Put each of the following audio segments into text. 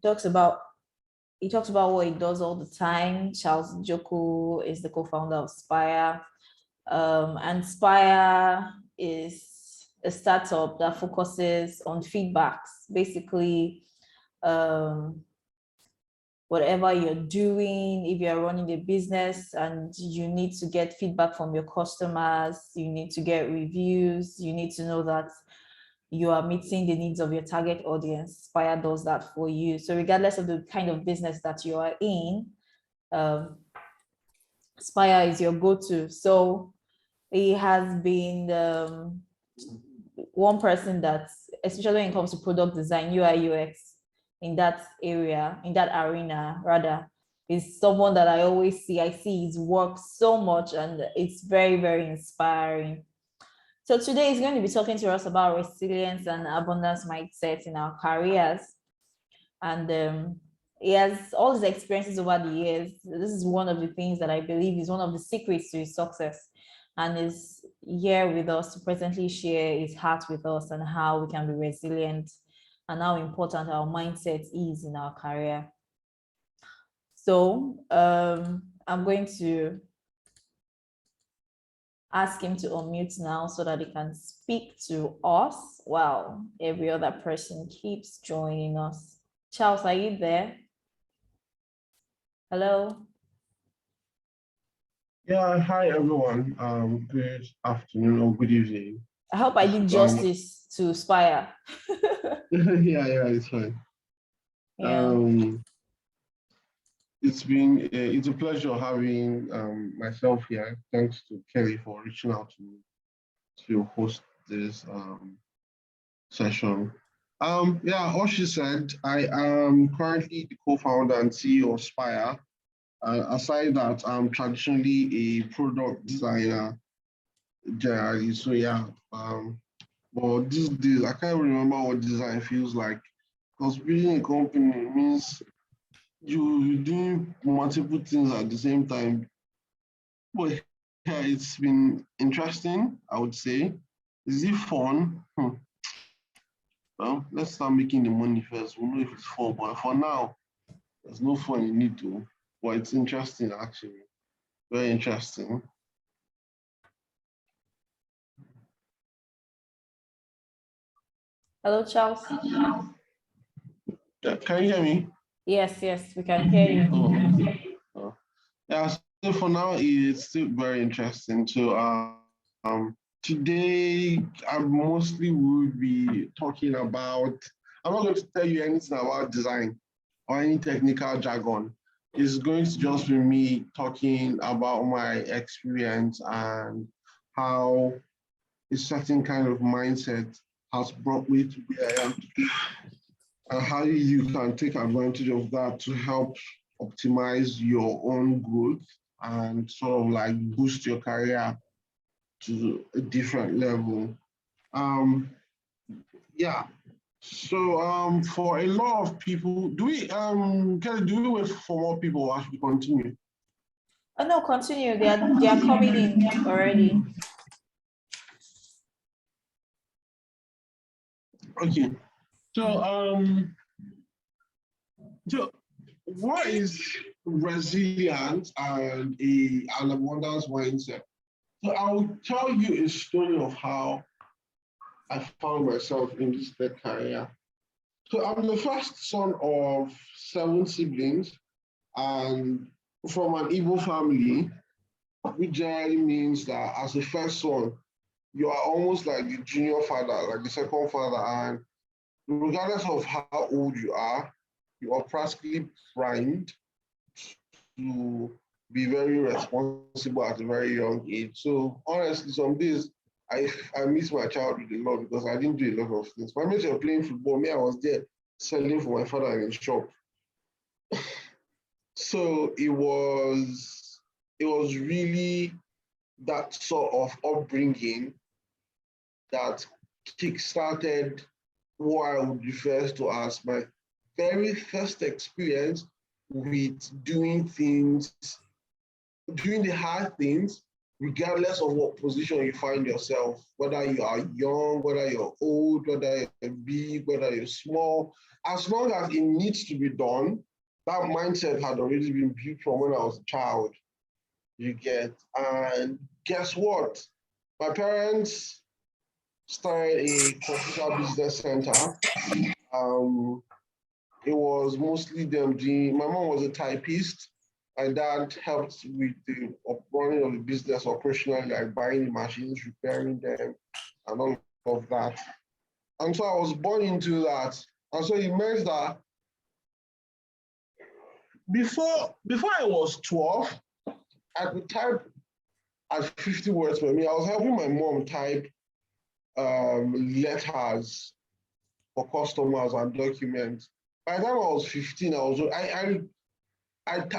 talks about he talks about what he does all the time. Charles Njoku is the co-founder of Spire. And Spire is a startup that focuses on feedbacks. Basically, um, whatever you're doing, if you're running a business and you need to get feedback from your customers, you need to get reviews, you need to know that you are meeting the needs of your target audience. Spire does that for you. So regardless of the kind of business that you are in, um, Spire is your go-to. So he has been one person that, especially when it comes to product design, UI, UX, in that area, in that arena, rather, is someone that I always see. I see his work so much, and it's very, very inspiring. So today he's going to be talking to us about resilience and abundance mindset in our careers. And he has all his experiences over the years. This is one of the things that I believe is one of the secrets to his success, and is here with us to presently share his heart with us and how we can be resilient and how important our mindset is in our career. So I'm going to ask him to unmute now so that he can speak to us while every other person keeps joining us. Charles, are you there? Hello? Yeah, hi everyone. Good afternoon or good evening. I hope I did justice to Spire. Yeah, it's fine. Yeah. It's a pleasure having myself here. Thanks to Kelly for reaching out to me to host this session. Yeah, all she said, I am currently the co-founder and CEO of Spire. Aside that, I'm traditionally a product designer generally. So yeah, but these days I can't remember what design feels like, because building a company means you're doing multiple things at the same time. But yeah, it's been interesting, I would say. Is it fun? Well, let's start making the money first. We'll know if it's fun. But for now, there's no fun in it too. But it's interesting actually. Very interesting. Hello, Charles. Yeah, can you hear me? Yes, we can hear you. Oh. Yeah, so for now, it's still very interesting. So today, I mostly would be talking about, I'm not going to tell you anything about design or any technical jargon. It's going to just be me talking about my experience and how a certain kind of mindset has brought me to where I am today, and how you can take advantage of that to help optimize your own growth and sort of like boost your career to a different level. Um, yeah. So for a lot of people, do we wait for more people as we continue? Oh no, continue. They are coming in already. Okay. So so what is resilience and an abundance mindset? So I'll tell you a story of how I found myself in this tech career. So I'm the first son of 7 siblings, and from an Igbo family, which generally means that as the first son, you are almost like the junior father, like the second father, and regardless of how old you are practically primed to be very responsible at a very young age. So honestly, some days I miss my childhood a lot because I didn't do a lot of things. My mates were playing football, me, I was there selling for my father in his shop. So it was really that sort of upbringing that kickstarted what I would refer to as my very first experience with doing the hard things regardless of what position you find yourself, whether you are young, whether you're old, whether you're big, whether you're small, as long as it needs to be done, that mindset had already been built from when I was a child. You get, and guess what? My parents started a computer business center. Um, it was mostly them doing, my mom was a typist. My dad helped with the running of the business operationally, like buying the machines, repairing them, and all of that. And so I was born into that. And so it meant that before I was 12, I could type at 50 words per minute. I was helping my mom type letters for customers and documents. By the time I was 15, I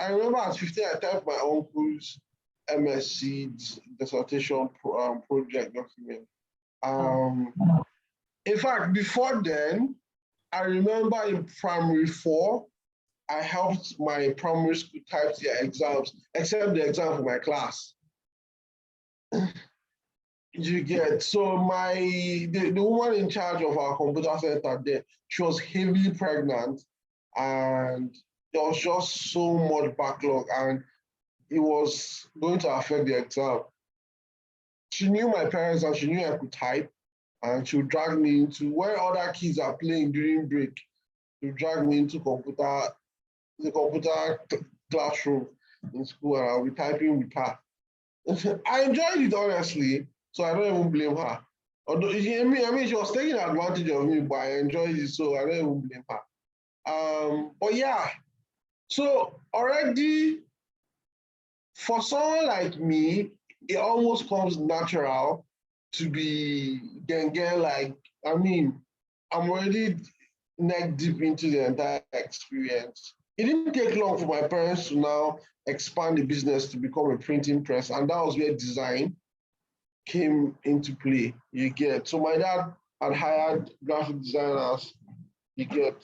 remember at 15, I typed my uncle's MSc dissertation project document. Um, in fact, before then, I remember in primary 4, I helped my primary school type their exams, except the exam for my class. You get, so the woman in charge of our computer center there, she was heavily pregnant, and there was just so much backlog, and it was going to affect the exam. She knew my parents and she knew I could type, and she would drag me into where other kids are playing during break. She would drag me into the computer classroom in school, and I'll be typing with her. I enjoyed it, honestly, so I don't even blame her. Although, I mean, she was taking advantage of me, but I enjoyed it, so I don't even blame her. But yeah, so already for someone like me, it almost comes natural to be gang like, I mean, I'm already neck deep into the entire experience. It didn't take long for my parents to now expand the business to become a printing press, and that was where design came into play. You get, so my dad had hired graphic designers, you get,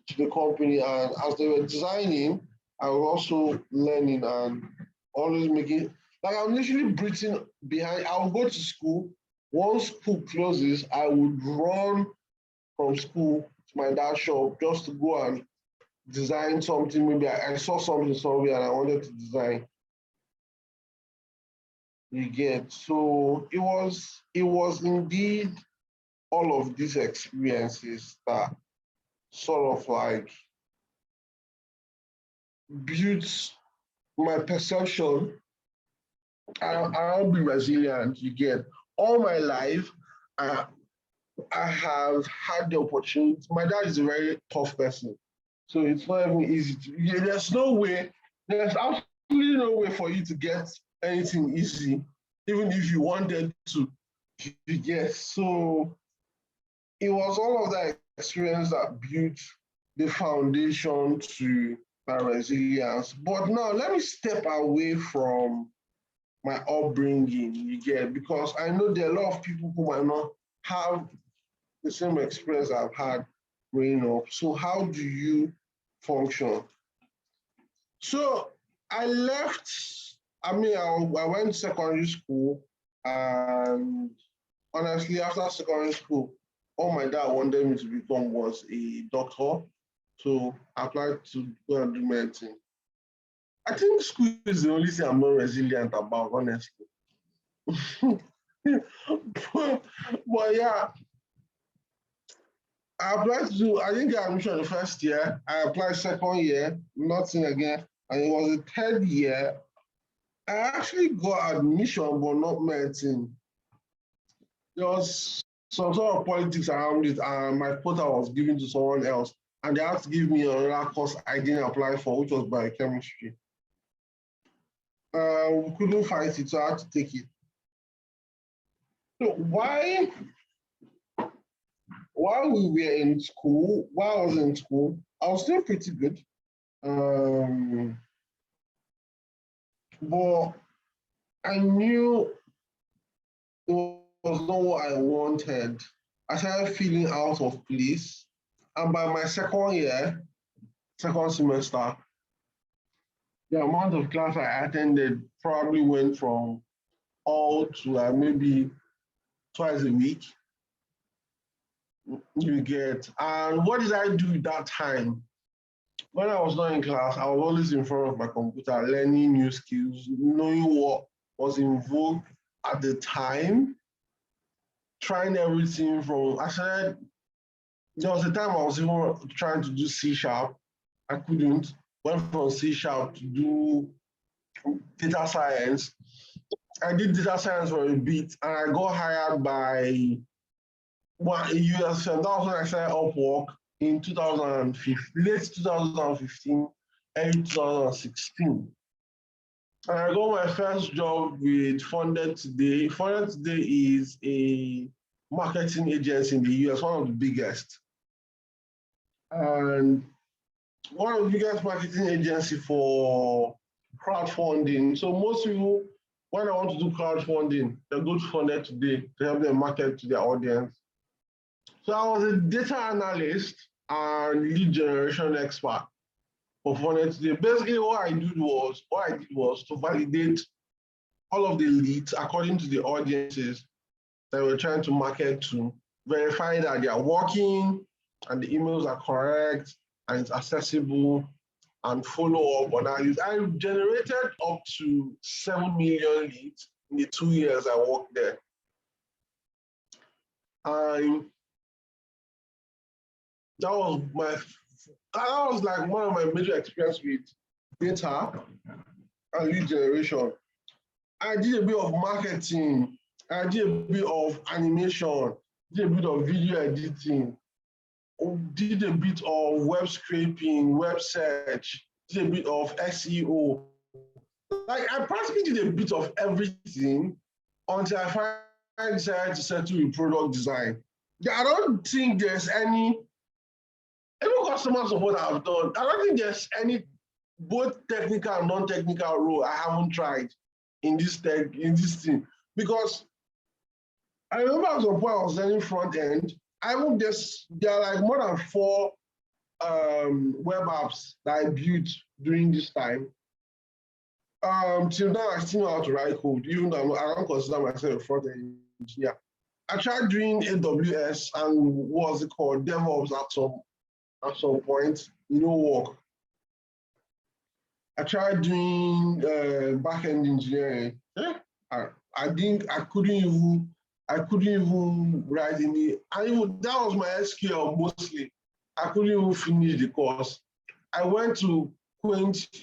to the company, and as they were designing, I was also learning and always making, like I'm literally breathing behind. I would go to school. Once school closes, I would run from school to my dad's shop just to go and design something. Maybe I saw something somewhere and I wanted to design. You get, so it was indeed all of these experiences that sort of like built my perception. I'll be resilient. You get, all my life, I, I have had the opportunity. My dad is a very tough person, so it's not even easy to. Yeah, there's absolutely no way for you to get anything easy, even if you wanted to. You get, so it was all of that experience that built the foundation to my resilience. But now let me step away from my upbringing, you get, because I know there are a lot of people who might not have the same experience I've had growing up. So how do you function? So I left, I mean, I went to secondary school, and honestly, after secondary school, all my dad wanted me to become was a doctor. So I applied to go and do medicine. I think school is the only thing I'm not resilient about, honestly. But yeah, I applied to, I didn't get admission the first year. I applied second year, nothing again. And it was the third year. I actually got admission, but not medicine. There was some sort of politics around it, and my quota was given to someone else. And they had to give me another course I didn't apply for, which was biochemistry. We couldn't fight it, so I had to take it. So while we were in school, while I was in school, I was still pretty good. Um, but I knew it was not what I wanted. I started feeling out of place. And by my second year, second semester, the amount of class I attended probably went from all to maybe twice a week. You get. And what did I do that time? When I was not in class, I was always in front of my computer, learning new skills, knowing what was in vogue at the time, trying everything from, I said, there was a time I was even trying to do C#. I couldn't. Went from C# to do data science. I did data science for a bit, and I got hired by a US firm. That was when I started Upwork in 2015, late 2015, early 2016. And I got my first job with Funded Today. Funded Today is a marketing agency in the US, one of the biggest. And one of the biggest marketing agency for crowdfunding. So most people, when I want to do crowdfunding, they go to Funded Today to help them market to their audience. So I was a data analyst and lead generation expert for Funded Today. Basically, what I did was to validate all of the leads according to the audiences that we're trying to market to, verify that they are working and the emails are correct and it's accessible, and follow up on that. I generated up to 7 million leads in the 2 years I worked there. And that was like one of my major experiences with data and lead generation. I did a bit of marketing, I did a bit of animation, did a bit of video editing, did a bit of web scraping, web search, did a bit of SEO. Like I practically did a bit of everything until I finally decided to settle in product design. I don't think there's any, even customer support I've done, I don't think there's any both technical and non-technical role I haven't tried in this thing. Because I remember at some point I was learning front end. There are like more than 4 web apps that I built during this time. Till now, I still know how to write code, even though I don't consider myself a front-end engineer. I tried doing AWS and what was it called, DevOps at some point, work. I tried doing back-end engineering. I couldn't even write any. That was my SQL mostly. I couldn't even finish the course. I went to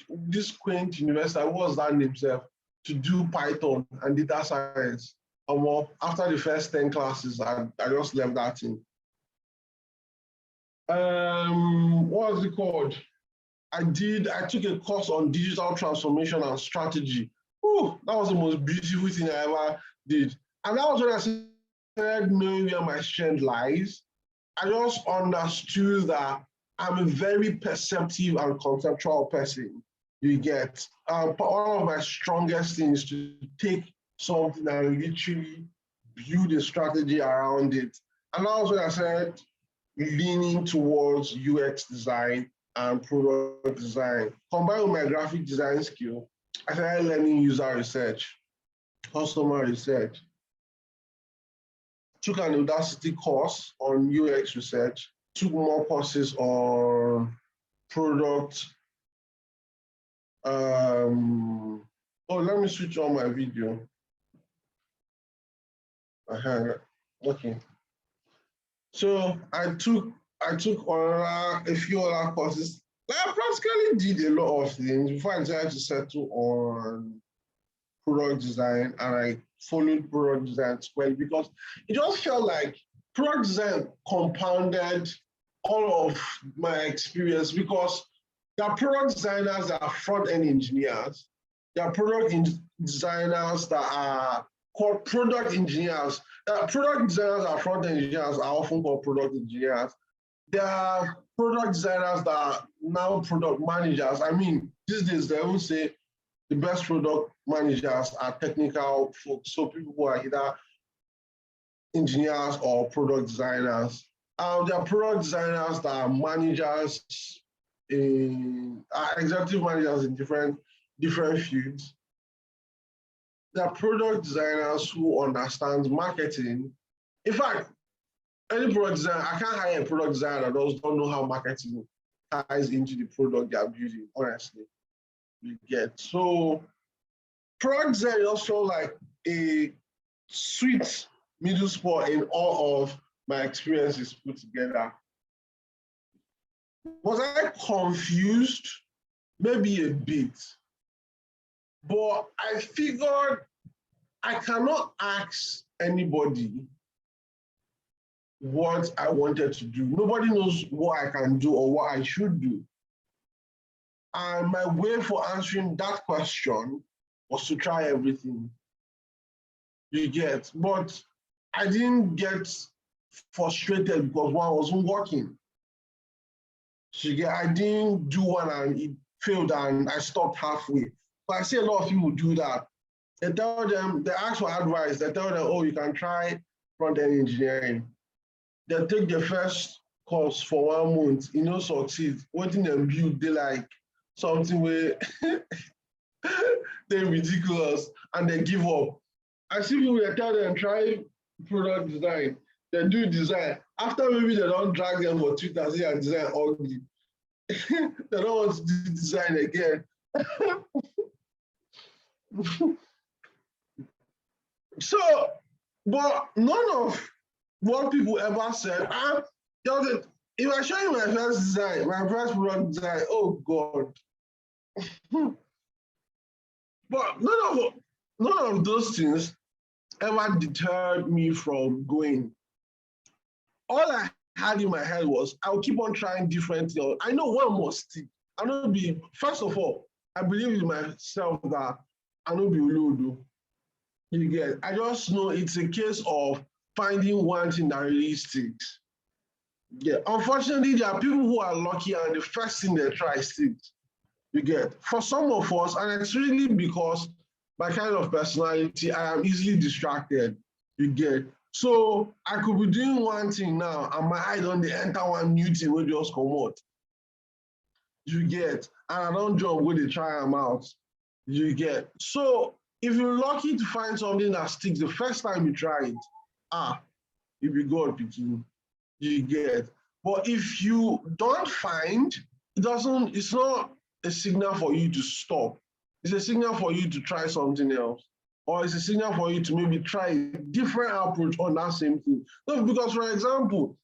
this quaint university, what was that name itself, to do Python and data science. After the first 10 classes, I just left that in. What was it called? I took a course on digital transformation and strategy. Ooh, that was the most beautiful thing I ever did. And that was when I started knowing where my strength lies. I just understood that I'm a very perceptive and conceptual person. You get. One of my strongest things to take something and literally build a strategy around it. And that was when I started leaning towards UX design and product design. Combined with my graphic design skill, I started learning user research, customer research. Took an Udacity course on UX research, took more courses on product. Let me switch on my video. Okay. So I took a few other courses. I practically did a lot of things before I decided to settle on product design, and I followed product design squarely because it just felt like product design compounded all of my experience, because there are product designers that are front-end engineers. There are product designers that are called product engineers. There are product designers that are front-end engineers are often called product engineers. There are product designers that are now product managers. I mean, these days they will say the best product managers are technical folks, so people who are either engineers or product designers. There are product designers that are managers, executive managers in different fields. there are product designers who understand marketing. In fact, any product designer, I can't hire a product designer that don't know how marketing ties into the product they are building, honestly. You get. So product design is also like a sweet middle spot in all of my experiences put together. Was I confused? Maybe a bit. But I figured I cannot ask anybody what I wanted to do. Nobody knows what I can do or what I should do. And my way for answering that question was to try everything. You get, but I didn't get frustrated because one wasn't working. You get, I didn't do one and it failed and I stopped halfway. But I see a lot of people do that. They tell them, they ask for advice, they tell them, oh, you can try front-end engineering. They take the first course for 1 month, you know, succeed, waiting and build, they like something where they're ridiculous and they give up. I see people that tell them try product design, they do design. After maybe they don't drag them for 2 years and design ugly. They don't want to do design again. So, but none of what people ever said, if I show you my first design, my first product design, oh God. But none of those things ever deterred me from going. All I had in my head was I'll keep on trying different things. I know one must stick. I know be, first of all, I believe in myself that I know be Olodo. You get, I just know it's a case of finding one thing that really sticks. Yeah, unfortunately, there are people who are lucky and the first thing they try sticks. You get, for some of us, and it's really because my kind of personality, I am easily distracted. You get, so I could be doing one thing now and my eye don't enter one new thing will just come out. You get, and I don't jump when they try them out. You get, so if you're lucky to find something that sticks the first time you try it, you'll be good picking. You get, but if you don't find, it's not a signal for you to stop. It's a signal for you to try something else. Or it's a signal for you to maybe try a different approach on that same thing. No, because for example,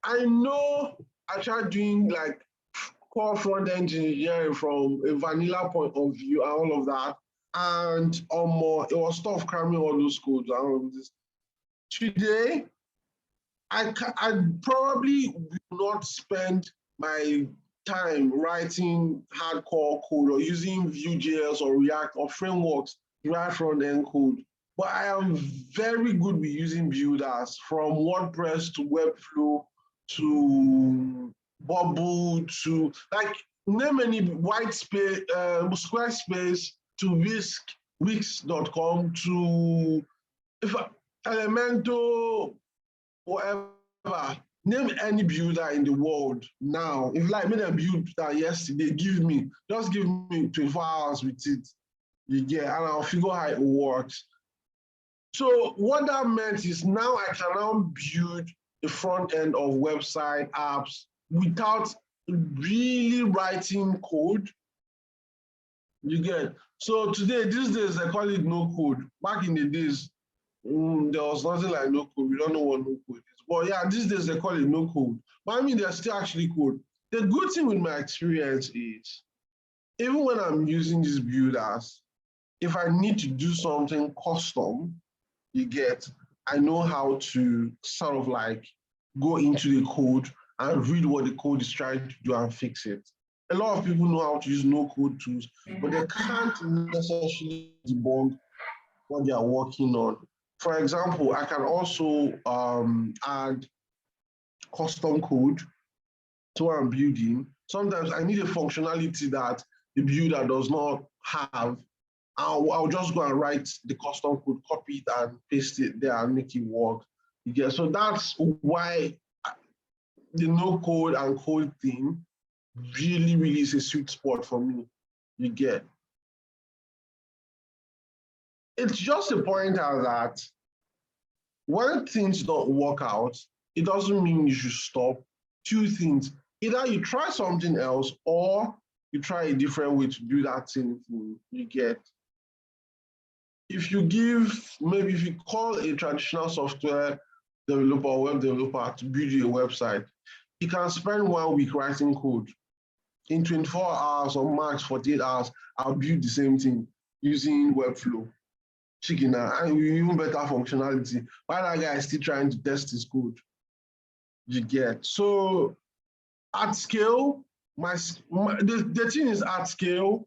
I know I tried doing like core front-end engineering from a vanilla point of view and all of that. And it was tough cramming all those codes and all of this. Today, I probably will not spend my time writing hardcore code or using Vue.js or React or frameworks to write front-end code. But I am very good with using builders, from WordPress to Webflow to Bubble to like name any white space, Squarespace to Wix.com to Elementor, whatever. Name any builder in the world now. If like made a build that yesterday, just give me 24 hours with it. You get, and I'll figure how it works. So what that meant is now I can now build the front end of website apps without really writing code. You get, so today, these days, they call it no code. Back in the days, there was nothing like no code. We don't know what no code is. But yeah, these days they call it no code. But I mean, there's still actually code. The good thing with my experience is, even when I'm using these builders, if I need to do something custom, you get, I know how to sort of like go into the code and read what the code is trying to do and fix it. A lot of people know how to use no code tools, but they can't necessarily debug what they are working on. For example, I can also add custom code to what I'm building. Sometimes I need a functionality that the builder does not have. I'll just go and write the custom code, copy it and paste it there and make it work. Yeah, so that's why the no code and code thing really, really is a sweet spot for me. You get. it's just a pointer that when things don't work out, it doesn't mean you should stop. Two things: either you try something else or you try a different way to do that same thing. You get. If you if you call a traditional software developer or web developer to build you a website, he can spend 1 week writing code. In 24 hours or max 48 hours, I'll build the same thing using Webflow, chicken, and with even better functionality. While that guy is still trying to test his code, you get. So at scale, the thing is at scale,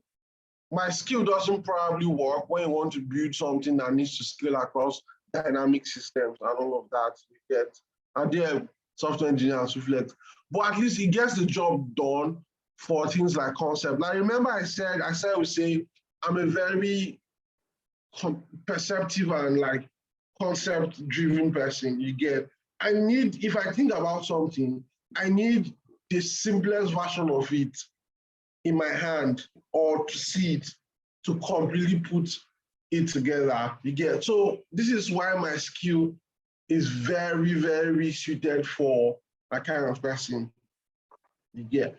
my skill doesn't probably work when you want to build something that needs to scale across dynamic systems and all of that. You get. And there, software engineers reflect. But at least it gets the job done for things like concept. Like remember I said we say I'm a very perceptive and like concept driven person. You get. I need, if I think about something, I need the simplest version of it in my hand or to see it, to completely put it together. You get. So this is why my skill is very, very suited for that kind of person. You get.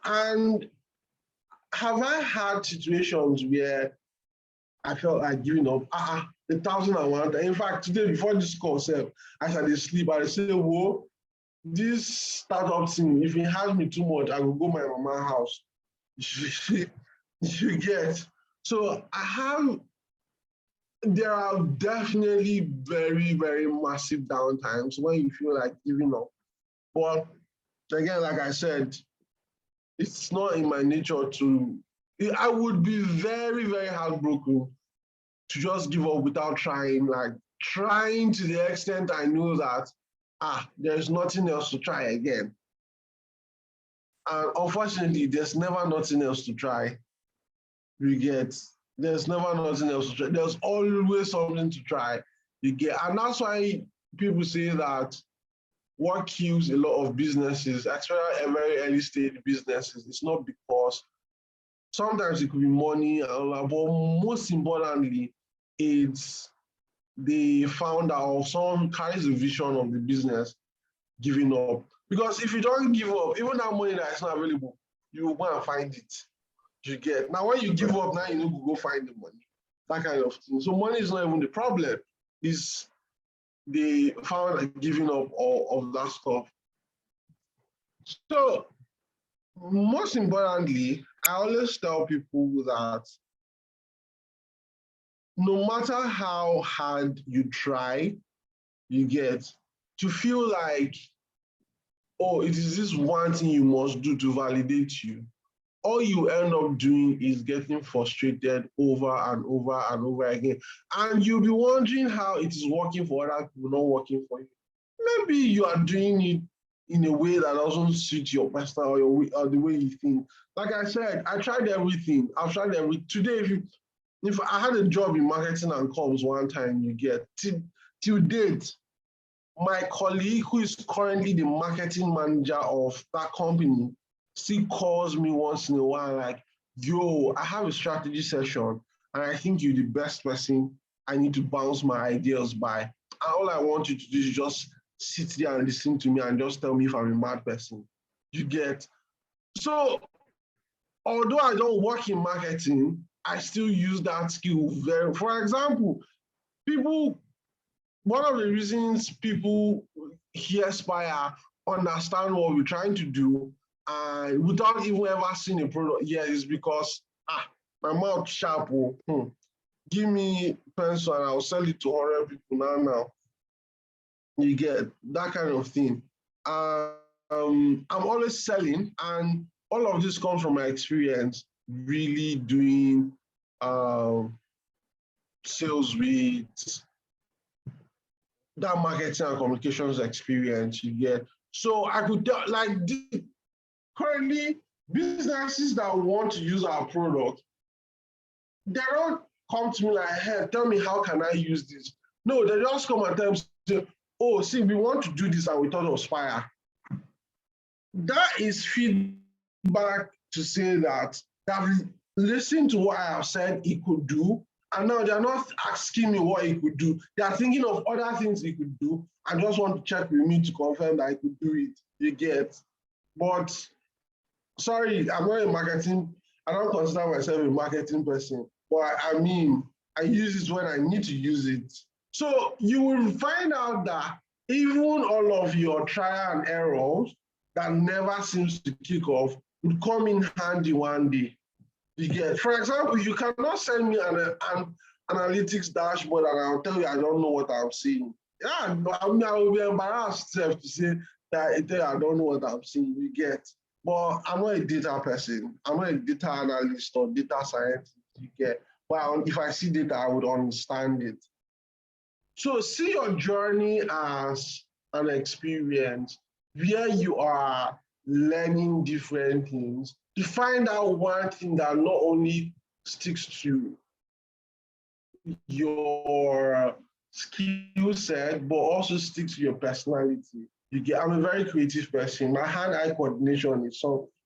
And have I had situations where I felt like giving up? 1,001. In fact, today before this call, I said they sleep. I say, whoa, this startup thing, if it has me too much, I will go my mama's house. You get. So there are definitely very, very massive downtimes when you feel like giving up. But again, like I said, it's not in my nature to, I would be very, very heartbroken to just give up without trying, like trying to the extent I know that, there's nothing else to try again. And unfortunately, there's never nothing else to try. You get. There's never nothing else to try. There's always something to try. You get. And that's why people say that what kills a lot of businesses, especially very early stage businesses, it's not because sometimes it could be money, but most importantly, it's the founder or someone who carries the vision of the business giving up. Because if you don't give up, even that money that is not available, you will go and find it. You get. Now, when you give up, now you need to go find the money. That kind of thing. So money is not even the problem. It's the founder giving up of that stuff. So most importantly, I always tell people that no matter how hard you try, you get, to feel like, oh, it is this one thing you must do to validate you, all you end up doing is getting frustrated over and over and over again. And you'll be wondering how it is working for other people, not working for you. Maybe you are doing it in a way that doesn't suit your personal or the way you think. Like I said, I tried everything. I've tried everything. Today, if I had a job in marketing and comms one time, you get, till date, my colleague who is currently the marketing manager of that company still calls me once in a while like, yo, I have a strategy session and I think you're the best person I need to bounce my ideas by. And all I want you to do is just sit there and listen to me and just tell me if I'm a mad person. You get. So although I don't work in marketing, I still use that skill very, for example, one of the reasons people hear Spire, understand what we're trying to do, and without even ever seeing a product yet, is because, my mouth sharp, give me pencil and I'll sell it to 100 people now. You get that kind of thing. I'm always selling, and all of this comes from my experience really doing sales with that marketing and communications experience. You get. So I could tell, like, currently businesses that want to use our product, they don't come to me like, hey, tell me how can I use this? No, they just come and tell me, oh, see, we want to do this and we thought of Spire. That is feedback to say that they've listened to what I have said it could do, And now they're not asking me what he could do. They are thinking of other things he could do and just want to check with me to confirm that I could do it. You get? But sorry, I'm not a marketing, I don't consider myself a marketing person. But I mean, I use it when I need to use it. So you will find out that even all of your trial and errors that never seems to kick off would come in handy one day. You get, for example, you cannot send me an analytics dashboard and I'll tell you I don't know what I'm seeing. Yeah, I will be embarrassed to say that I tell you I don't know what I'm seeing. You get, but I'm not a data person. I'm not a data analyst or data scientist. You get, but if I see data, I would understand it. So see your journey as an experience where you are learning different things to find out one thing that not only sticks to your skill set, but also sticks to your personality. You get, I'm a very creative person. My hand-eye coordination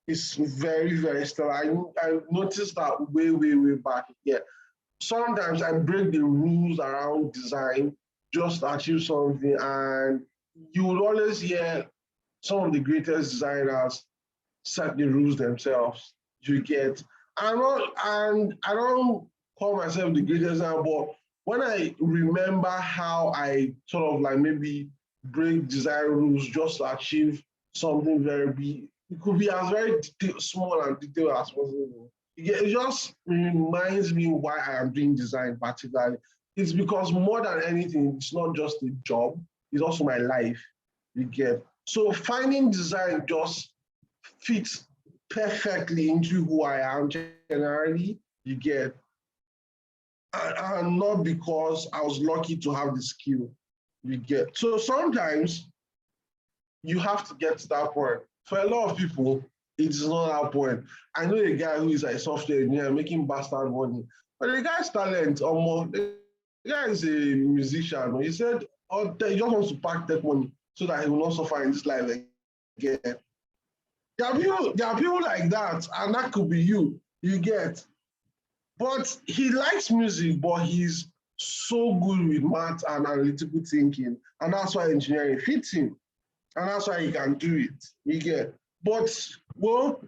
is very, very stellar. I noticed that way back. Yeah. Sometimes I break the rules around design just to achieve something, and you will always hear some of the greatest designers set the rules themselves. You get, and I don't call myself the greatest designer, but when I remember how I sort of like maybe break design rules just to achieve something very big, it could be as very small and detailed as possible. It just reminds me why I am doing design particularly. It's because more than anything, it's not just a job, it's also my life. You get, so finding design just fits perfectly into who I am generally. You get, and not because I was lucky to have the skill. You get, so sometimes you have to get to that point. For a lot of people, it's not that point. I know a guy who is a software engineer making bastard money, but the guy's talent, the guy is a musician. He said, oh, he just wants to pack that money so that he will not suffer in this life again. There are people like that, and that could be you. You get, but he likes music, but he's so good with math and analytical thinking, and that's why engineering fits him, and that's why he can do it. You get, but well,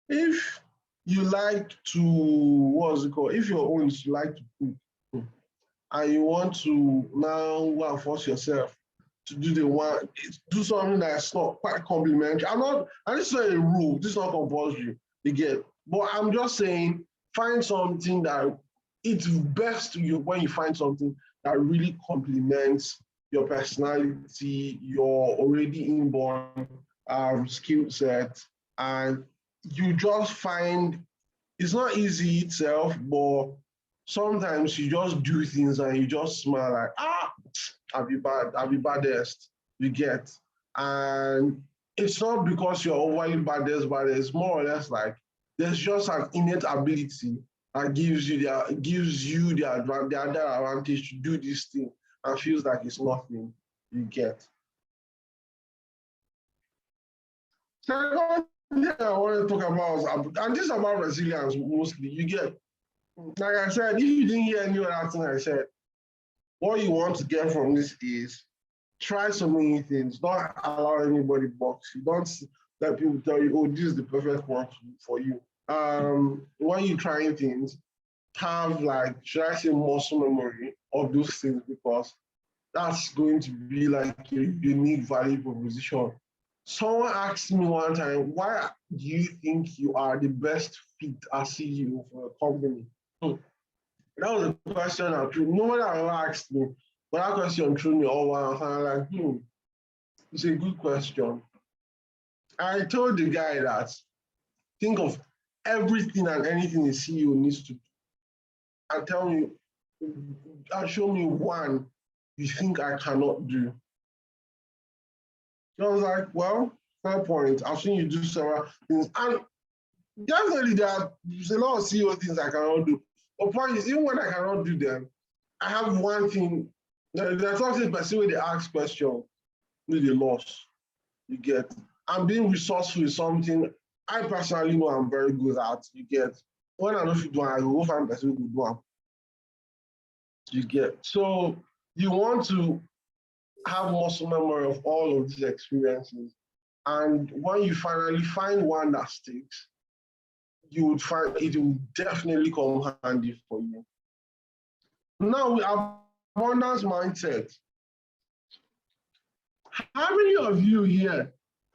if you like to, what's it called? If your own is you like to cook, and you want to now go and force yourself to do something that's not quite complimentary. I'm just saying a rule, this is not compulsory, you get. But I'm just saying, find something that it's best to you when you find something that really complements your personality, your already inborn skill set, and you just find it's not easy itself, but sometimes you just do things and you just smile like, I'll be baddest, you get. And it's not because you're overly baddest, but it's more or less like there's just an innate ability that gives you the other advantage to do this thing and feels like it's nothing, you get. Second thing I want to talk about, and this is about resilience mostly, you get. Like I said, if you didn't hear any other thing I said, what you want to get from this is try so many things. Don't allow anybody box you. Don't let people tell you, oh, this is the perfect one for you. When you're trying things, have like, should I say, muscle memory of those things, because that's going to be like a unique value proposition. Someone asked me one time, why do you think you are the best fit as CEO for a company? That was a question that no one ever asked me, but that question threw me all around. And I'm like, it's a good question. I told the guy that think of everything and anything a CEO needs to do and tell me, and show me one you think I cannot do. So I was like, well, fair point. I've seen you do several things. And definitely there's a lot of CEO things I cannot do. But point is, even when I cannot do them, I have one thing. There's something person when they ask questions, with the loss you get. And being resourceful is something I personally know I'm very good at, you get. when I don't fit do, I go find person who do am. You get. So you want to have muscle memory of all of these experiences. And when you finally find one that sticks, you would find it will definitely come handy for you. Now we have abundance mindset. How many of you here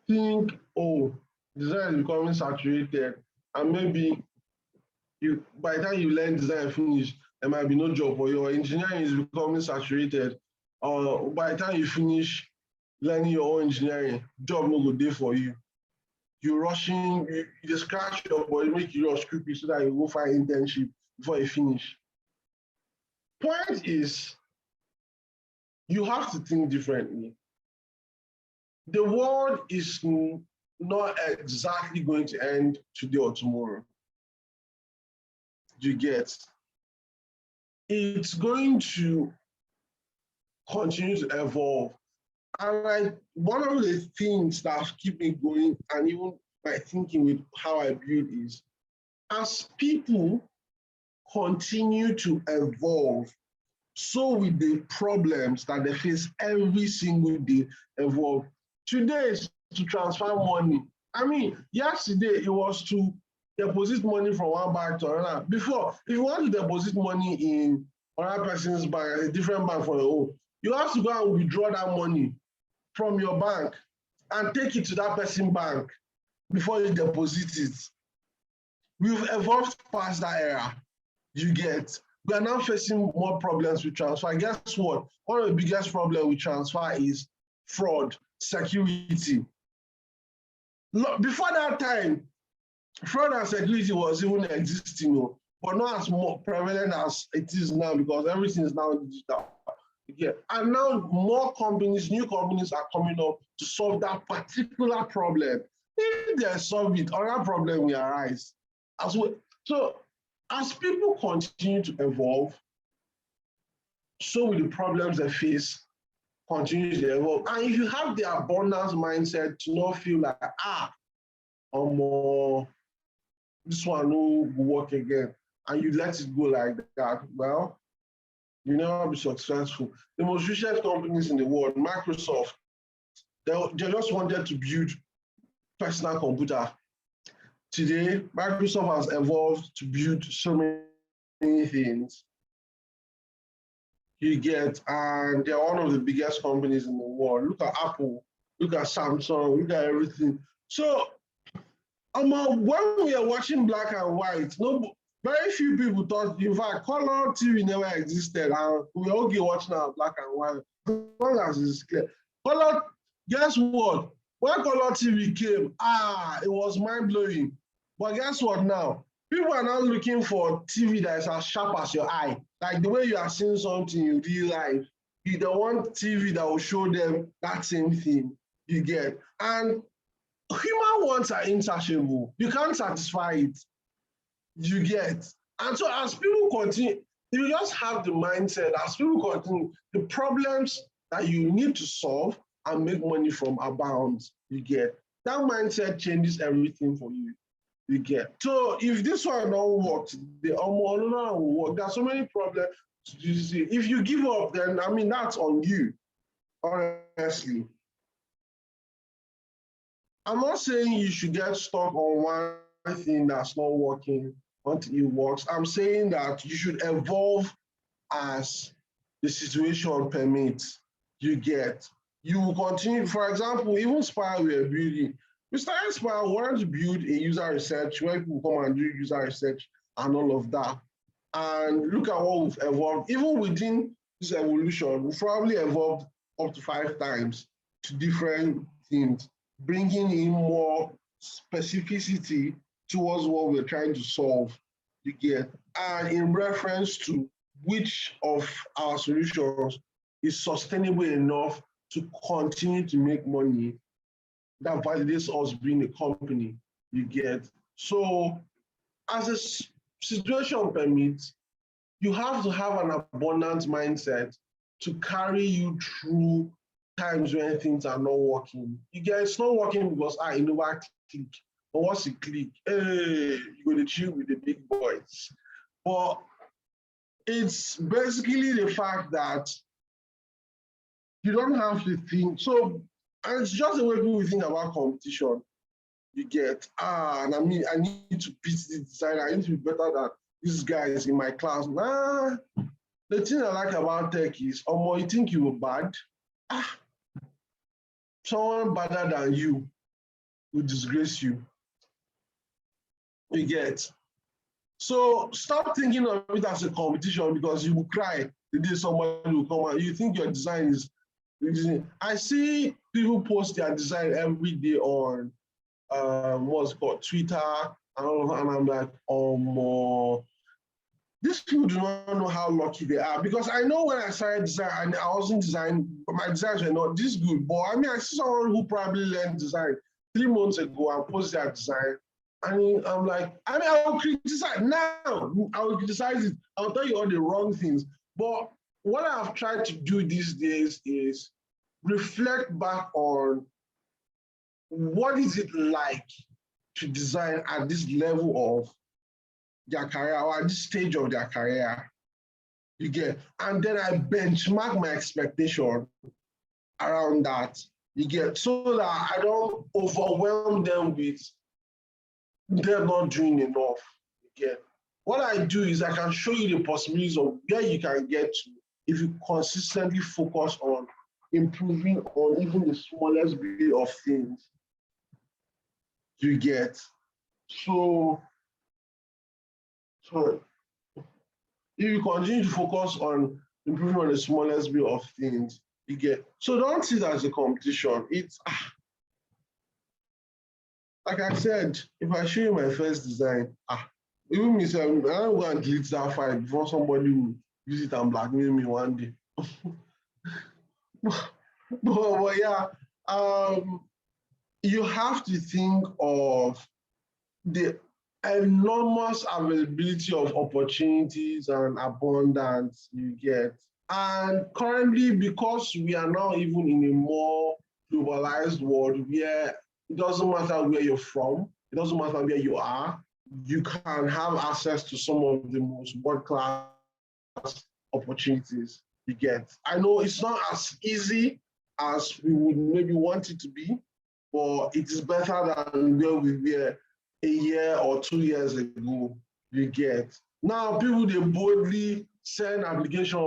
think, oh, design is becoming saturated, and maybe you by the time you learn design and finish, there might be no job for you, or engineering is becoming saturated, or by the time you finish learning your own engineering, job no go dey for you. You're rushing, you scratch your body, make you rush quickly so that you go find internship before you finish. Point is, you have to think differently. The world is not exactly going to end today or tomorrow. You get? It's going to continue to evolve. And one of the things that keep me going, and even my thinking with how I build is, as people continue to evolve, so will the problems that they face every single day evolve. Today is to transfer money. I mean, yesterday it was to deposit money from one bank to another. Before, if you want to deposit money in another person's bank, a different bank for your own, you have to go and withdraw that money from your bank and take it to that person's bank before you deposit it. We've evolved past that era. You get. We are now facing more problems with transfer. Guess what? One of the biggest problems with transfer is fraud, security. Before that time, fraud and security was even existing, but not as more prevalent as it is now because everything is now digital. Yeah. And now more companies, new companies are coming up to solve that particular problem. If they solve it, another problem will arise as well. So as people continue to evolve, so will the problems they face continue to evolve. And if you have the abundance mindset to not feel like, this one will work again, and you let it go like that, well, you never be successful. The most richest companies in the world, Microsoft, they just wanted to build personal computer. Today, Microsoft has evolved to build so many things. You get, and they're one of the biggest companies in the world. Look at Apple, look at Samsung, look at everything. So, when we are watching black and white, very few people thought, in fact, color TV never existed, and we all get watching our black and white. As long as it's clear. Color, guess what? When color TV came, it was mind-blowing. But guess what now? People are now looking for TV that is as sharp as your eye. Like the way you are seeing something in real life. You don't want TV that will show them that same thing you get. And human wants are insatiable. You can't satisfy it. You get. And so as people continue, if you just have the mindset, as people continue, the problems that you need to solve and make money from abound, you get. That mindset changes everything for you. You get. So if this one don't work, the other one will work. There are so many problems. You see, if you give up, then I mean that's on you, honestly. I'm not saying you should get stuck on one thing that's not working until it works. I'm saying that you should evolve as the situation permits. You get. You will continue, for example, even Spire we are building. We started Spire, we wanted to build a user research where people come and do user research and all of that. And look at what we've evolved. Even within this evolution, we've probably evolved up to 5 times to different things, bringing in more specificity towards what we're trying to solve, you get. And in reference to which of our solutions is sustainable enough to continue to make money, that validates us being a company, you get. So as a situation permits, you have to have an abundant mindset to carry you through times when things are not working. You get, it's not working because I never click, But once you click, hey, you're going to chill with the big boys. But it's basically the fact that you don't have to think. So, and it's just the way people think about competition. You get, and I mean, I need to beat the designer. I need to be better than these guys in my class. Nah, the thing I like about tech is, you think you were bad? Someone better than you will disgrace you. You get. So stop thinking of it as a competition, because you will cry the day somebody will come out. You think your design is. I see people post their design every day on what's called Twitter, and I'm like, these people do not know how lucky they are, because I know when I started design, and I wasn't design, but my designs were not this good. But I mean, I see someone who probably learned design 3 months ago and post their design. I mean, I'm like, I mean, I will criticize now. I will criticize it. I'll tell you all the wrong things. But what I've tried to do these days is reflect back on what is it like to design at this level of their career, or at this stage of their career. You get, and then I benchmark my expectation around that. You get, so that I don't overwhelm them with they're not doing enough. You get, what I do is I can show you the possibilities of where you can get to if you consistently focus on improving on even the smallest bit of things. You get, so if you continue to focus on improving on the smallest bit of things, you get. So don't see it as a competition. It's like I said, if I show you my first design, even me, I'm going to delete that file before somebody will use it and blackmail me one day. but yeah, you have to think of the enormous availability of opportunities and abundance you get. And currently, because we are now even in a more globalized world where it doesn't matter where you're from, it doesn't matter where you are, you can have access to some of the most world-class opportunities you get. I know it's not as easy as we would maybe want it to be, but it is better than where we were a year or 2 years ago. You get. Now people, they boldly send application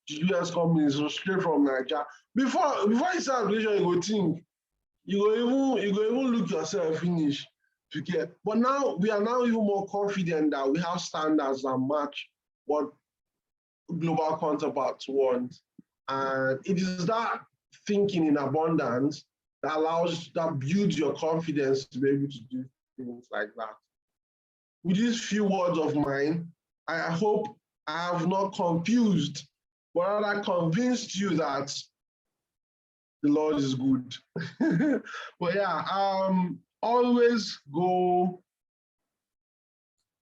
to US companies straight from Nigeria. Before you send application, you go think, you go even look yourself finish. You get. But now we are now even more confident that we have standards that match what global counterparts want. And it is that thinking in abundance that builds your confidence to be able to do things like that. With these few words of mine, I hope I have not confused, but rather convinced you that the Lord is good. But yeah, always go,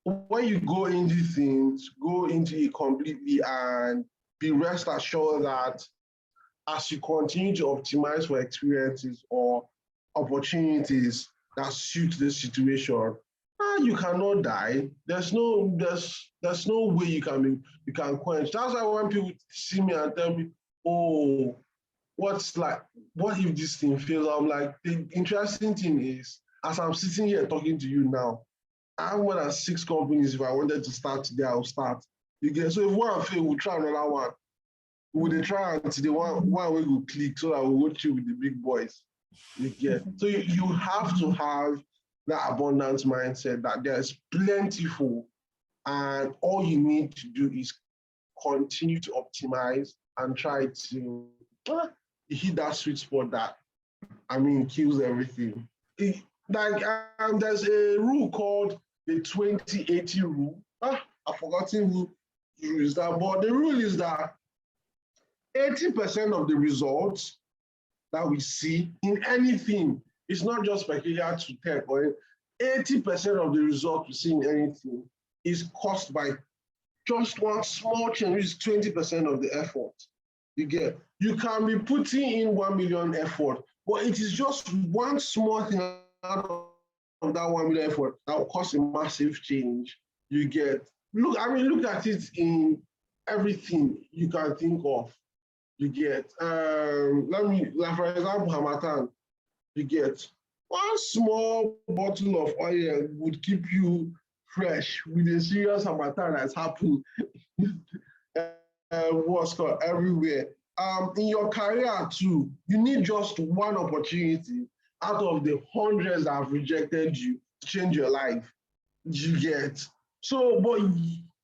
when you go into things, go into it completely and be rest assured that as you continue to optimize for experiences or opportunities that suit the situation, you cannot die. There's no way you can quench. That's why when people see me and tell me, oh, what if this thing fails? I'm like, the interesting thing is, as I'm sitting here talking to you now, I have more than 6 companies. If I wanted to start today, I'll start. You get, so if one fail, we'll try another one. We'll try until the one way will click, so that we'll chill with the big boys. You get. So you have to have that abundance mindset that there's plentiful, and all you need to do is continue to optimize and try to hit that sweet spot that, I mean, kills everything. There's a rule called the 20-80 rule. I've forgotten who used that, but the rule is that 80% of the results that we see in anything, it's not just peculiar to tech, but 80% of the results we see in anything is caused by just one small change, which is 20% of the effort. You get. You can be putting in 1 million effort, but it is just one small thing out of that 1 million effort that will cause a massive change. You get, look at it in everything you can think of. You get, like for example, Hamatan, you get one small bottle of oil would keep you fresh with a serious Hamatan that's happened. What's called everywhere. In your career too, you need just one opportunity out of the hundreds that have rejected you to change your life. You get. So, but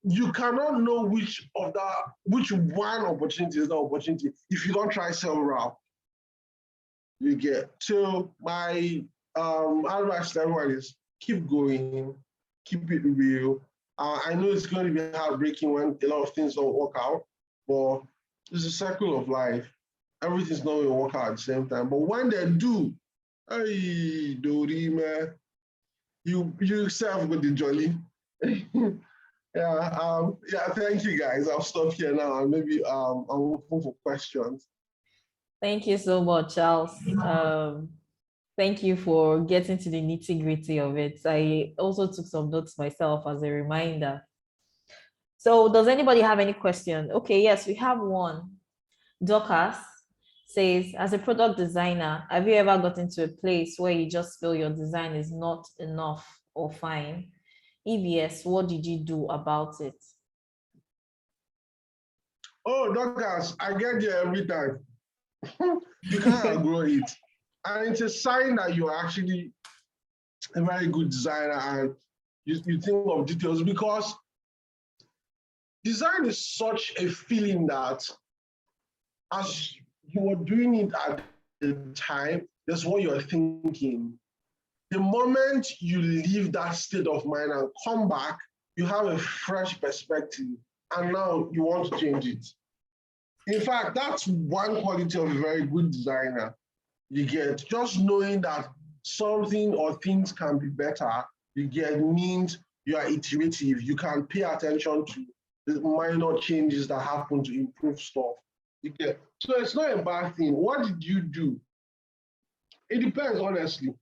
you cannot know which one opportunity is the opportunity if you don't try several. You get. So my advice to everyone is keep going, keep it real. I know it's going to be heartbreaking when a lot of things don't work out, but it's a circle of life. Everything's not going to work out at the same time. But when they do, hey, Dori, man, you serve with the jolly. Yeah, thank you guys. I'll stop here now and maybe I'm open for questions. Thank you so much, Charles. Thank you for getting to the nitty-gritty of it. I also took some notes myself as a reminder. So does anybody have any question? Okay, yes, we have one. Dorcas says, as a product designer, have you ever gotten to a place where you just feel your design is not enough or fine? If yes, what did you do about it? Oh, Dorcas, I get there every time. You can't outgrow it. And it's a sign that you're actually a very good designer and you think of details, because design is such a feeling that as you are doing it at the time, that's what you're thinking. The moment you leave that state of mind and come back, you have a fresh perspective, and now you want to change it. In fact, that's one quality of a very good designer. You get, just knowing that something or things can be better, you get, means you are iterative. You can pay attention to the minor changes that happen to improve stuff. You get, so it's not a bad thing. What did you do? It depends, honestly.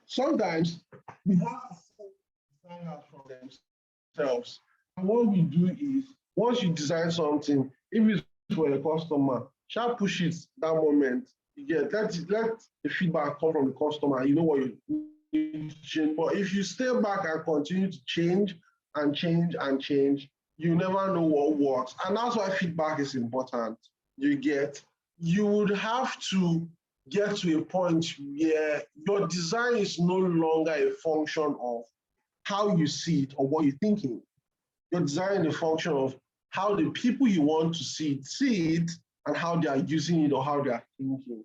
Sometimes we have to see designers from themselves. And what we do is, once you design something, if it's for a customer, shall push it that moment. You get, let the feedback come from the customer. You know what you need to change. But if you stay back and continue to change and change and change, you never know what works. And that's why feedback is important. You get, you would have to get to a point where your design is no longer a function of how you see it or what you're thinking. Your design is a function of how the people you want to see it and how they are using it or how they are thinking.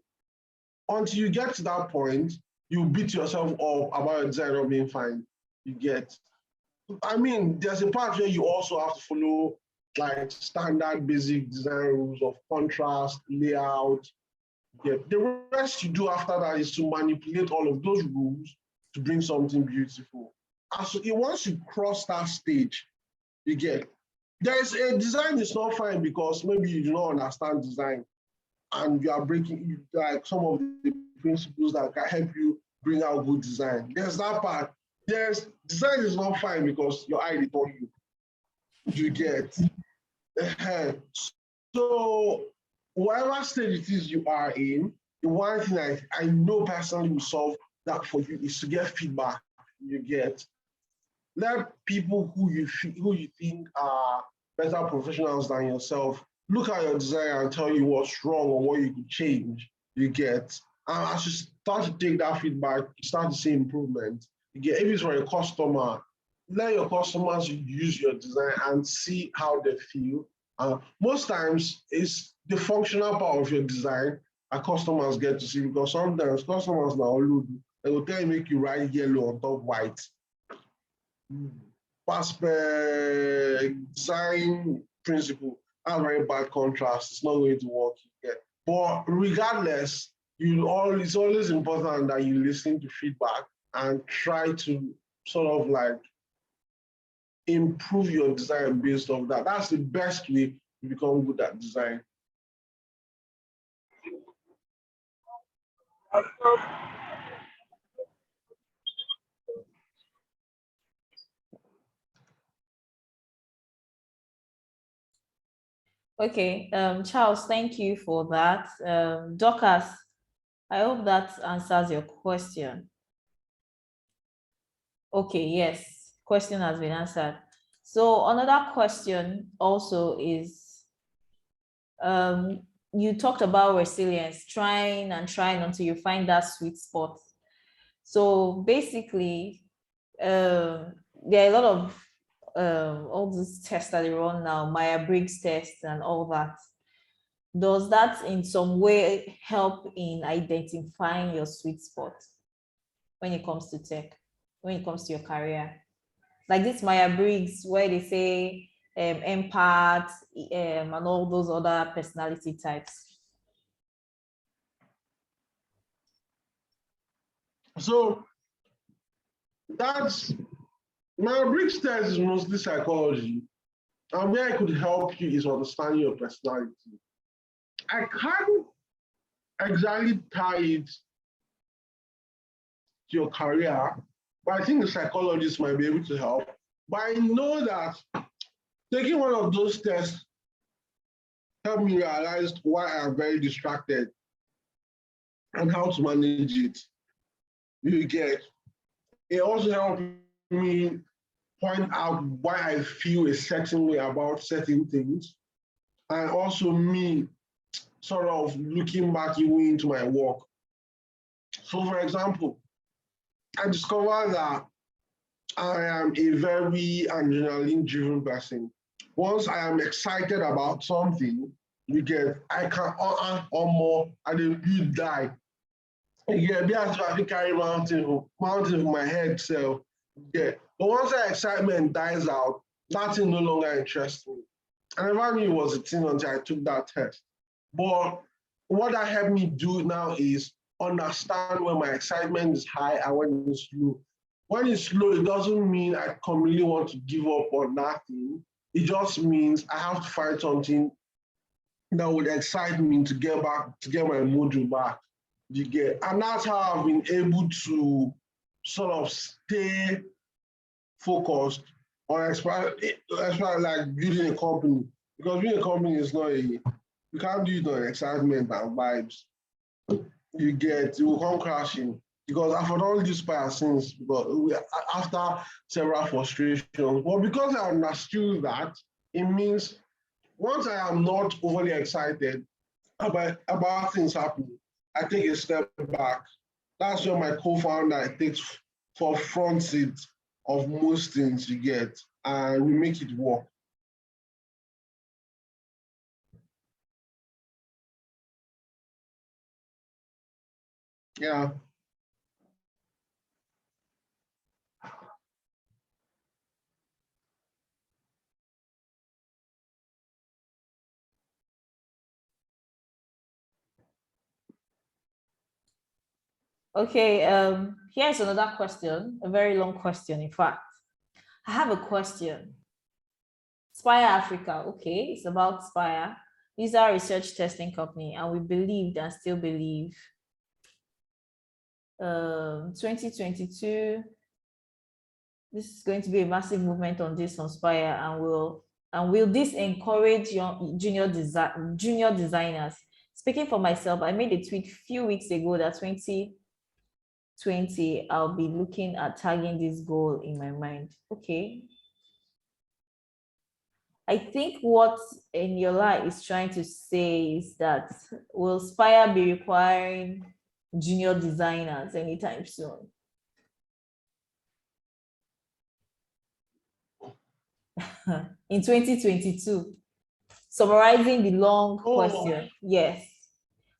Until you get to that point, you beat yourself up about your design not being fine. You get, I mean, there's a part where you also have to follow like standard basic design rules of contrast, layout. Yeah. The rest you do after that is to manipulate all of those rules to bring something beautiful. As once you cross that stage, you get, there's a design is not fine because maybe you do not understand design and you are breaking like some of the principles that can help you bring out good design. There's that part. There's design is not fine because your eye told you. You get. So whatever stage it is you are in, the one thing I know personally will solve that for you is to get feedback. You get, let people who you think are better professionals than yourself look at your design and tell you what's wrong or what you could change. You get, and as you start to take that feedback, you start to see improvement. You get, if it's for a customer, let your customers use your design and see how they feel. Most times, it's the functional part of your design that customers get to see, because sometimes customers now they will tell you make you write yellow on top white. As per design principle, have very bad contrast. It's not going to work yet. But regardless, it's always important that you listen to feedback and try to sort of like improve your design based on that. That's the best way to become good at design. Okay, Charles, thank you for that. Dorcas, I hope that answers your question. Okay, yes, question has been answered. So another question also is, you talked about resilience, trying and trying until you find that sweet spot. So basically, there are a lot of all these tests that they run now, Myers-Briggs test and all that. Does that in some way help in identifying your sweet spot when it comes to tech, when it comes to your career? Like this Myers-Briggs, where they say empath and all those other personality types. So that's my bridge test is mostly psychology. And where I could help you is understanding your personality. I can't exactly tie it to your career, but I think the psychologist might be able to help. But I know that taking one of those tests helped me realize why I'm very distracted and how to manage it. You get. It also helped me point out why I feel a certain way about certain things, and also me sort of looking back even into my work. So, for example, I discovered that I am a very adrenaline driven person. Once I am excited about something, you get, I can or more, and then you die. Yeah, be as if I carry mountain for my head self. Yeah. But once that excitement dies out, that thing no longer interests me. I never knew it was a thing until I took that test. But what that helped me do now is understand when my excitement is high and when it's low. When it's low, it doesn't mean I completely want to give up on that thing. It just means I have to find something that would excite me to get back, to get my mojo back. You get, and that's how I've been able to sort of stay focused on like building a company. Because building a company is not a, you can't do it on excitement and vibes. You get, it will come crashing. Because I've done this Spire since, but after several frustrations. But because I understood that, it means once I am not overly excited about things happening, I take a step back. That's where my co-founder takes for front seat of most things you get, and we make it work. Yeah. Okay, here's another question, a very long question, in fact. I have a question. Spire Africa, okay, it's about Spire. These are research testing company, and we believed and still believe 2022, this is going to be a massive movement on this on Spire, and will this encourage young junior designers? Speaking for myself, I made a tweet a few weeks ago that 2020, I'll be looking at tagging this goal in my mind. Okay. I think what Eniola is trying to say is that will Spire be requiring junior designers anytime soon? In 2022, summarizing the long question, yes.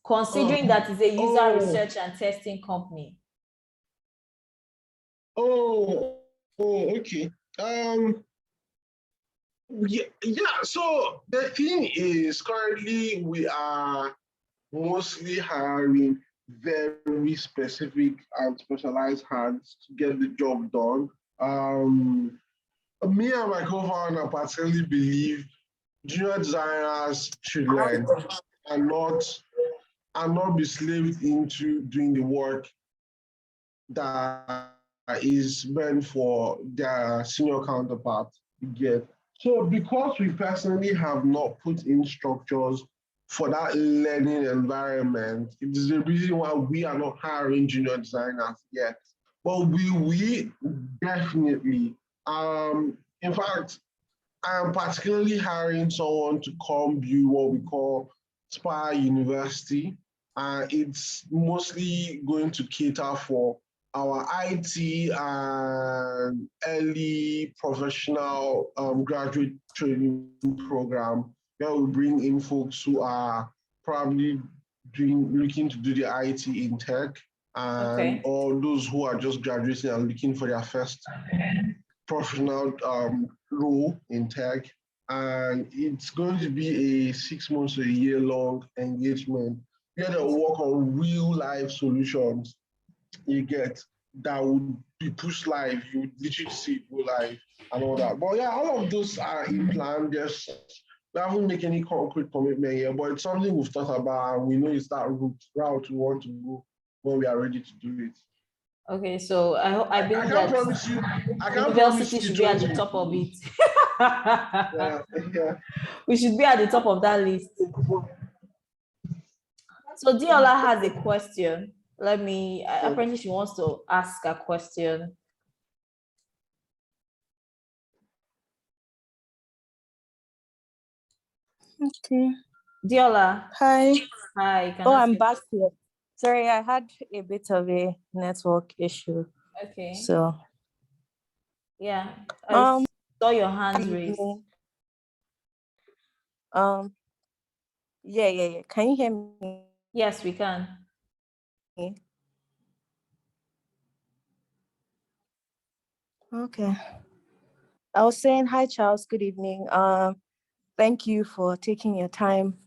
Considering that it's a user research and testing company. Okay. Yeah, so the thing is currently we are mostly hiring very specific and specialized hands to get the job done. Me and my co-founder particularly believe junior designers should learn and not be slaved into doing the work that is meant for their senior counterpart. You get. So because we personally have not put in structures for that learning environment, it is the reason why we are not hiring junior designers yet. But we definitely, in fact, I am particularly hiring someone to come build what we call Spire University. It's mostly going to cater for our IT and early professional graduate training program, where we bring in folks who are probably looking to do the IT in tech, and Okay. or those who are just graduating and looking for their first professional role in tech. And it's going to be a 6 months to a year long engagement where they'll work on real life solutions you get that would be pushed live. You would literally see it go live and all that. But yeah, all of those are in plan. We haven't made any concrete commitment yet, but it's something we've thought about and we know it's that route we want to go when we are ready to do it. Okay, so I believe can't that promise you. I can't promise university you should be at the 20. top of it. Yeah, yeah. We should be at the top of that list. So Diola has a question. Apparently she wants to ask a question. Okay. Diola. Hi. Hi. Oh, I'm back here. Sorry, I had a bit of a network issue. Okay. So. Yeah. I saw your hands raised. Yeah. Can you hear me? Yes, we can. Okay. I was saying, hi, Charles. Good evening. Thank you for taking your time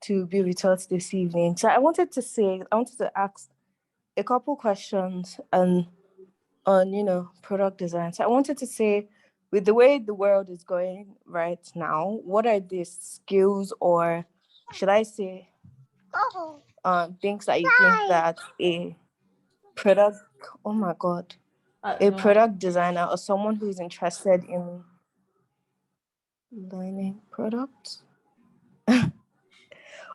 to be with us this evening. So I wanted to ask a couple questions on product design. So I wanted to say, with the way the world is going right now, what are the skills, or should I say, things that you think that a product, oh my God, product designer or someone who is interested in learning products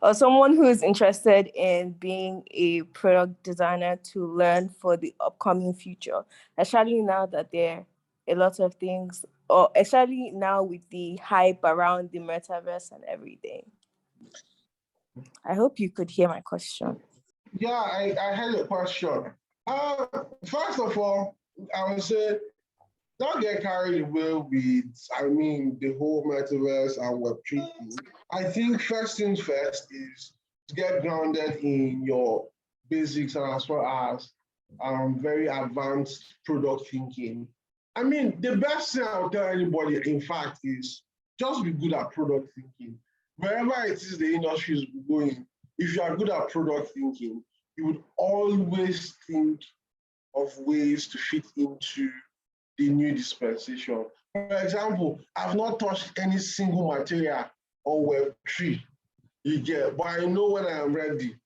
or someone who is interested in being a product designer to learn for the upcoming future, especially now that there are a lot of things, or especially now with the hype around the metaverse and everything. I hope you could hear my question. Yeah, I had a question. First of all, I would say don't get carried away with, the whole metaverse and Web3 thing. I think first things first is to get grounded in your basics and as far as very advanced product thinking. The best thing I would tell anybody, in fact, is just be good at product thinking. Wherever it is the industry is going, if you are good at product thinking, you would always think of ways to fit into the new dispensation. For example, I've not touched any single material on Web3, you get, but I know when I am ready.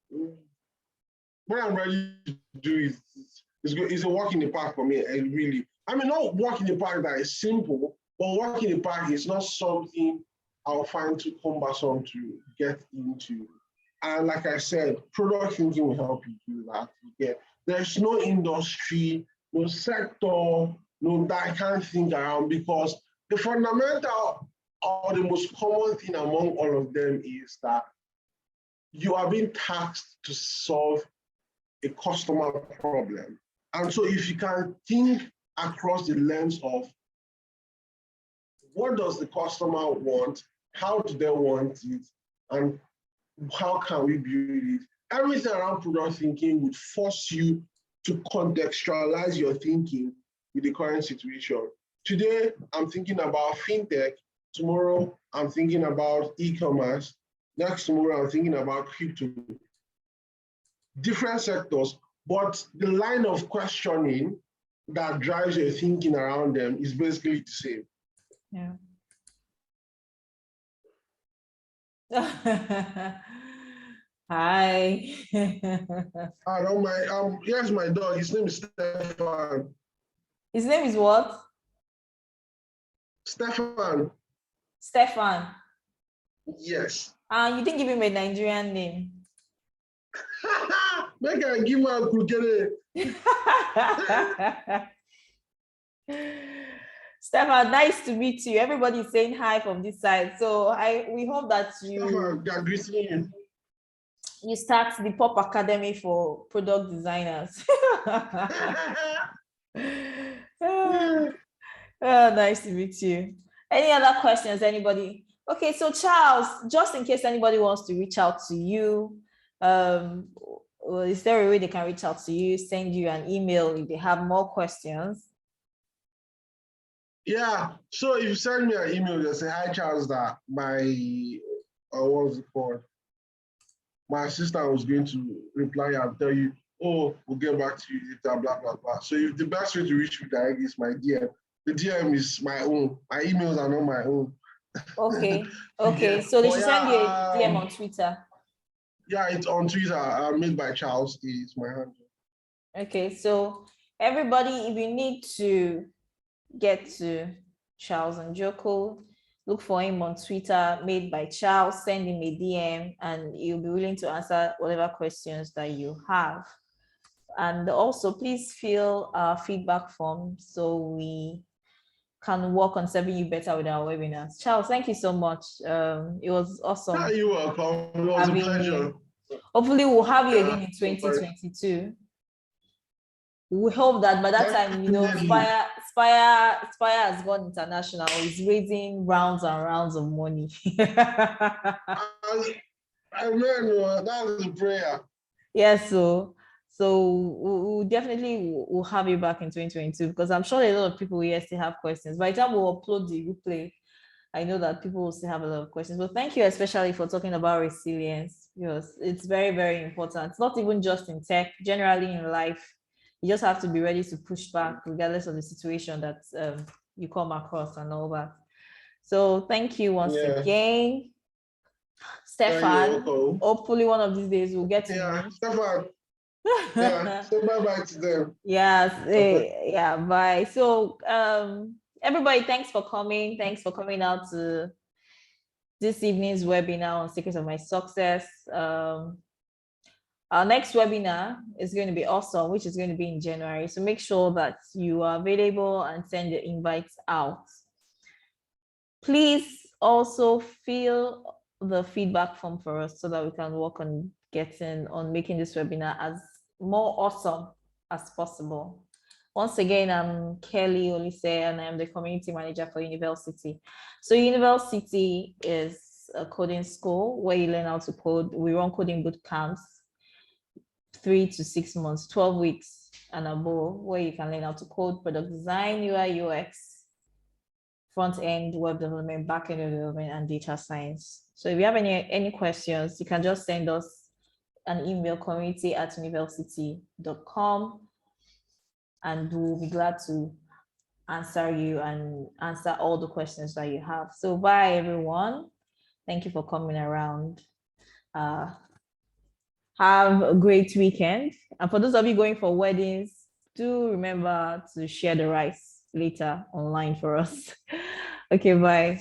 When I'm ready to do it, it's a walk in the park for me, and really. Not walk in the park that is simple, but walk in the park is not something I'll find too cumbersome to get into. And like I said, product thinking will help you do that. Yeah. There's no industry, no sector, no that I can't think around, because the fundamental or the most common thing among all of them is that you are being tasked to solve a customer problem. And so if you can think across the lens of what does the customer want, how do they want it, and how can we build it? Everything around product thinking would force you to contextualize your thinking with the current situation. Today, I'm thinking about fintech. Tomorrow, I'm thinking about e-commerce. Next tomorrow, I'm thinking about crypto. Different sectors, but the line of questioning that drives your thinking around them is basically the same. Yeah. Hi. I don't mind. Here's my dog. His name is Stefan. His name is what? Stefan. Stefan. Yes. You didn't give him a Nigerian name. Make I give him a crooked. Stefan, nice to meet you. Everybody's saying hi from this side. So we hope that you start the Pop Academy for product designers. Nice to meet you. Any other questions, anybody? Okay, so Charles, just in case anybody wants to reach out to you, is there a way they can reach out to you, send you an email if they have more questions? Yeah, so if you send me an email, just say, hi, Charles, that my, what was it called? My assistant was going to reply and tell you, oh, we'll get back to you later, blah, blah, blah. So if the best way to reach me direct is my DM. The DM is my own. My emails are not my own. Okay, okay. So they should send you a DM on Twitter. Yeah, it's on Twitter, made by Charles, is my handle. Okay, so everybody, if you need to get to Charles Njoku, look for him on Twitter, made by Charles, send him a DM, and he'll be willing to answer whatever questions that you have. And also, please fill our feedback form so we can work on serving you better with our webinars. Charles, thank you so much. It was awesome. Yeah, you're welcome. It was a pleasure. Hopefully, we'll have you again in 2022. We hope that by that time, you know, Spire has gone international. It's raising rounds and rounds of money. Amen. That's a prayer. Yes, so we'll definitely will have you back in 2022 because I'm sure a lot of people here still have questions. By the time we'll upload the replay, I know that people will still have a lot of questions. But thank you especially for talking about resilience, because it's very, very important. It's not even just in tech, generally in life. You just have to be ready to push back regardless of the situation that you come across and all that. So thank you once again. Stefan, hopefully one of these days we'll get to know. Stefan. Yeah, say bye-bye to them. Yes, yeah, bye. So everybody, thanks for coming. Thanks for coming out to this evening's webinar on Secrets of My Success. Our next webinar is going to be awesome, which is going to be in January. So make sure that you are available and send the invites out. Please also fill the feedback form for us so that we can work on making this webinar as more awesome as possible. Once again, I'm Kelly Olise and I'm the community manager for University. So University is a coding school where you learn how to code. We run coding boot camps, 3 to 6 months, 12 weeks and above, where you can learn how to code, product design, UI, UX, front-end web development, back-end development, and data science. So if you have any questions, you can just send us an email, community@university.com, and we'll be glad to answer you and answer all the questions that you have. So bye, everyone. Thank you for coming around. Have a great weekend. And for those of you going for weddings, do remember to share the rice later online for us. Okay, bye.